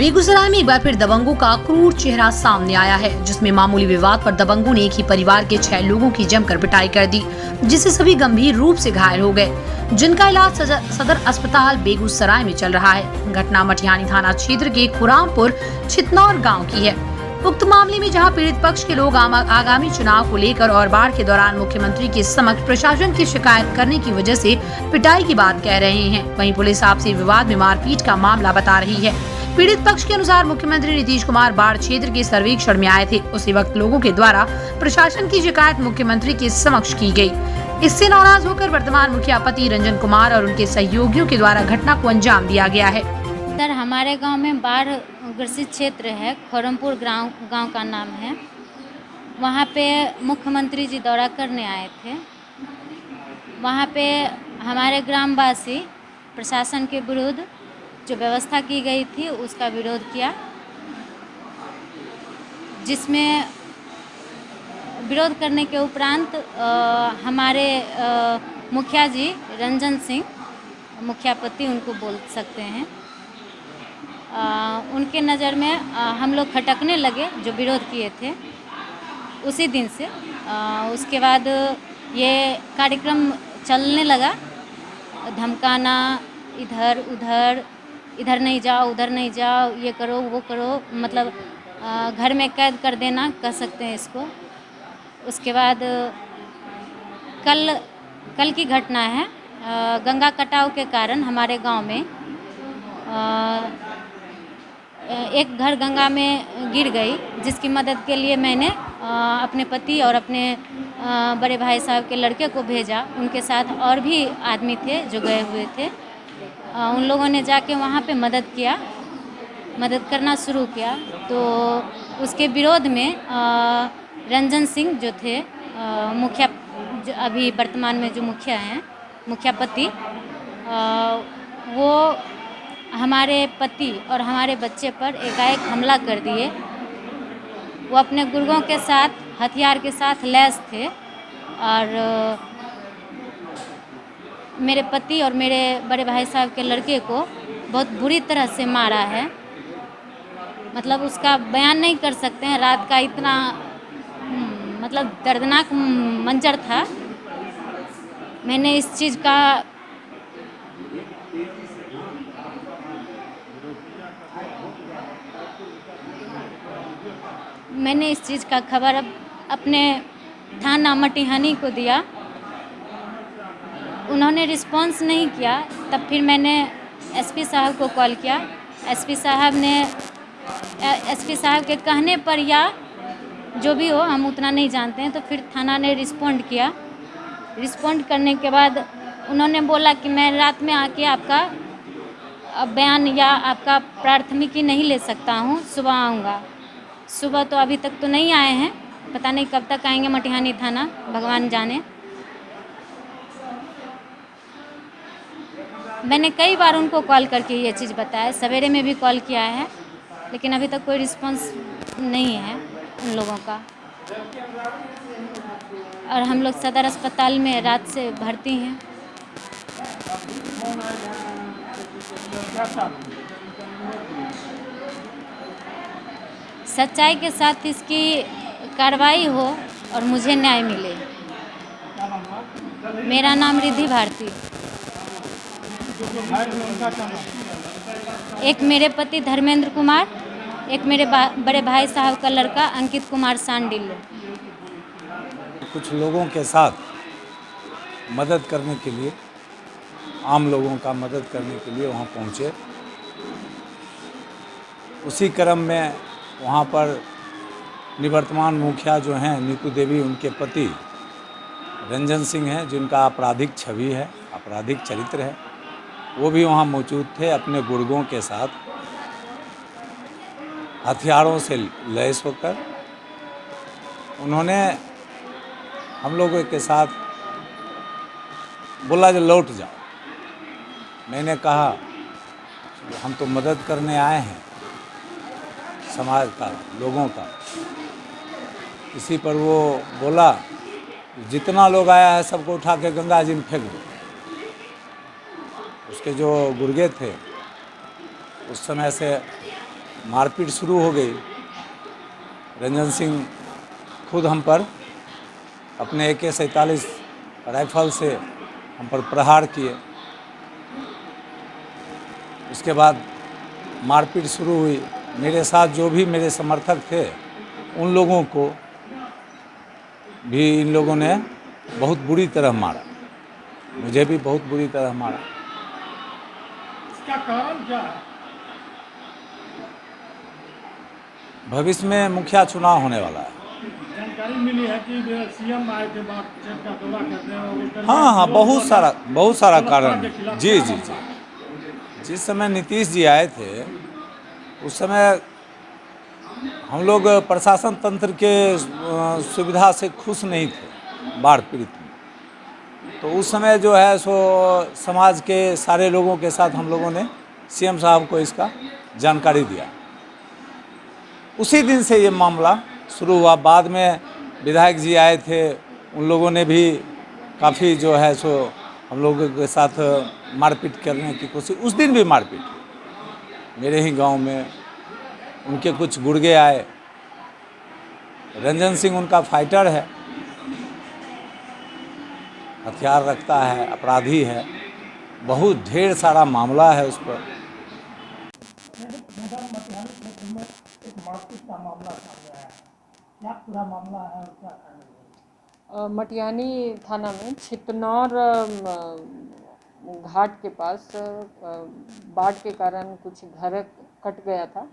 बेगूसराय में एक बार फिर दबंगों का क्रूर चेहरा सामने आया है, जिसमें मामूली विवाद पर दबंगों ने एक ही परिवार के 6 लोगों की जमकर पिटाई कर दी, जिससे सभी गंभीर रूप से घायल हो गए, जिनका इलाज सदर अस्पताल बेगूसराय में चल रहा है। घटना मटिहानी थाना क्षेत्र के खुरामपुर छितनौर गाँव की है। उक्त मामले में जहां पीड़ित पक्ष के लोग आगामी चुनाव को लेकर और बाढ़ के दौरान मुख्यमंत्री के समक्ष प्रशासन की शिकायत करने की वजह से पिटाई की बात कह रहे हैं, वहीं पुलिस आपसी विवाद में मारपीट का मामला बता रही है। पीड़ित पक्ष के अनुसार मुख्यमंत्री नीतीश कुमार बाढ़ क्षेत्र के सर्वेक्षण में आए थे। उसी वक्त लोगों के द्वारा प्रशासन की शिकायत मुख्यमंत्री के समक्ष की गई। इससे नाराज होकर वर्तमान मुखिया पति रंजन कुमार और उनके सहयोगियों के द्वारा घटना को अंजाम दिया गया है। सर, हमारे गांव में बाढ़ ग्रसित क्षेत्र है, खुरमपुर गांव का नाम है। वहां पे मुख्यमंत्री जी दौरा करने आए थे। वहां पे हमारे ग्रामवासी प्रशासन के विरुद्ध जो व्यवस्था की गई थी उसका विरोध किया, जिसमें विरोध करने के उपरांत हमारे मुखिया जी रंजन सिंह, मुखिया पति उनको बोल सकते हैं, उनके नज़र में हम लोग खटकने लगे जो विरोध किए थे उसी दिन से। उसके बाद ये कार्यक्रम चलने लगा, धमकाना, इधर नहीं जाओ, उधर नहीं जाओ, ये करो वो करो, मतलब घर में कैद कर देना कह सकते हैं इसको। उसके बाद कल की घटना है, गंगा कटाव के कारण हमारे गांव में एक घर गंगा में गिर गई, जिसकी मदद के लिए मैंने अपने पति और अपने बड़े भाई साहब के लड़के को भेजा। उनके साथ और भी आदमी थे जो गए हुए थे। उन लोगों ने जाके वहाँ पे मदद करना शुरू किया। तो उसके विरोध में रंजन सिंह जो थे मुखिया, जो अभी वर्तमान में जो मुखिया हैं, मुखिया पति, वो हमारे पति और हमारे बच्चे पर एकाएक हमला कर दिए। वो अपने गुर्गों के साथ, हथियार के साथ लैस थे और मेरे पति और मेरे बड़े भाई साहब के लड़के को बहुत बुरी तरह से मारा है। मतलब उसका बयान नहीं कर सकते हैं। रात का इतना मतलब दर्दनाक मंजर था। मैंने इस चीज़ का खबर अपने थाना मटिहानी को दिया। उन्होंने रिस्पॉन्स नहीं किया। तब फिर मैंने एसपी साहब को कॉल किया। एसपी साहब के कहने पर, या जो भी हो, हम उतना नहीं जानते हैं, तो फिर थाना ने रिस्पॉन्ड किया। रिस्पॉन्ड करने के बाद उन्होंने बोला कि मैं रात में आके आपका बयान या आपका प्राथमिकी नहीं ले सकता हूँ, सुबह आऊँगा। सुबह तो अभी तक तो नहीं आए हैं, पता नहीं कब तक आएंगे मटिहानी थाना, भगवान जाने। मैंने कई बार उनको कॉल करके ये चीज़ बताया, सवेरे में भी कॉल किया है, लेकिन अभी तक कोई रिस्पांस नहीं है उन लोगों का। और हम लोग सदर अस्पताल में रात से भर्ती हैं। सच्चाई के साथ इसकी कार्रवाई हो और मुझे न्याय मिले। मेरा नाम रिद्धि भारती। एक मेरे पति धर्मेंद्र कुमार, एक मेरे बड़े भाई साहब का लड़का अंकित कुमार सांडिल। कुछ लोगों के साथ मदद करने के लिए, आम लोगों का मदद करने के लिए वहाँ पहुँचे। उसी क्रम में वहाँ पर निवर्तमान मुखिया जो हैं नीतू देवी, उनके पति रंजन सिंह हैं, जिनका आपराधिक छवि है, आपराधिक चरित्र है, वो भी वहाँ मौजूद थे अपने गुर्गों के साथ, हथियारों से लैस होकर। उन्होंने हम लोगों के साथ बोला जो लौट जाओ। मैंने कहा हम तो मदद करने आए हैं समाज का, लोगों का। इसी पर वो बोला जितना लोग आया है सबको उठा के गंगा जी में फेंक दो। उसके जो गुर्गे थे उस समय से मारपीट शुरू हो गई। रंजन सिंह खुद हम पर अपने AK-47 राइफल से हम पर प्रहार किए। उसके बाद मारपीट शुरू हुई। मेरे साथ जो भी मेरे समर्थक थे उन लोगों को भी इन लोगों ने बहुत बुरी तरह मारा, मुझे भी बहुत बुरी तरह मारा। इसका कारण क्या है? भविष्य में मुखिया चुनाव होने वाला है। जानकारी मिली है कि CM आए थे बात का दौरा करने और हाँ, बहुत सारा कारण। के खिलाफ जी। जिस समय नीतीश जी आए थे उस समय हम लोग प्रशासन तंत्र के सुविधा से खुश नहीं थे बाढ़ पीड़ित में। तो उस समय जो है सो समाज के सारे लोगों के साथ हम लोगों ने CM साहब को इसका जानकारी दिया। उसी दिन से ये मामला शुरू हुआ। बाद में विधायक जी आए थे, उन लोगों ने भी काफ़ी जो है सो हम लोगों के साथ मारपीट करने की कोशिश। उस दिन भी मारपीट हुई मेरे ही गांव में। उनके कुछ गुर्गे आए। रंजन सिंह उनका फाइटर है, हथियार रखता है, अपराधी है, बहुत ढेर सारा मामला है उस पर। मटिहानी क्षेत्र में एक मारपीट का मामला सामने आया है, क्या पूरा मामला है और क्या कारण है? मटिहानी थाना में छितनौर घाट के पास बाढ़ के कारण कुछ घर कट गया था।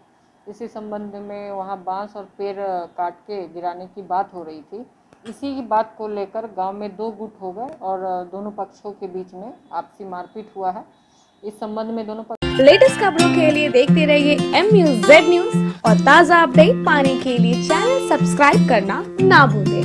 इसी संबंध में वहां बांस और पेड़ काट के गिराने की बात हो रही थी। इसी की बात को लेकर गांव में 2 गुट हो गए और दोनों पक्षों के बीच में आपसी मारपीट हुआ है। इस संबंध में दोनों लेटेस्ट खबरों के लिए देखते रहिए MUZ न्यूज और ताज़ा अपडेट पाने के लिए चैनल सब्सक्राइब करना ना भूलें।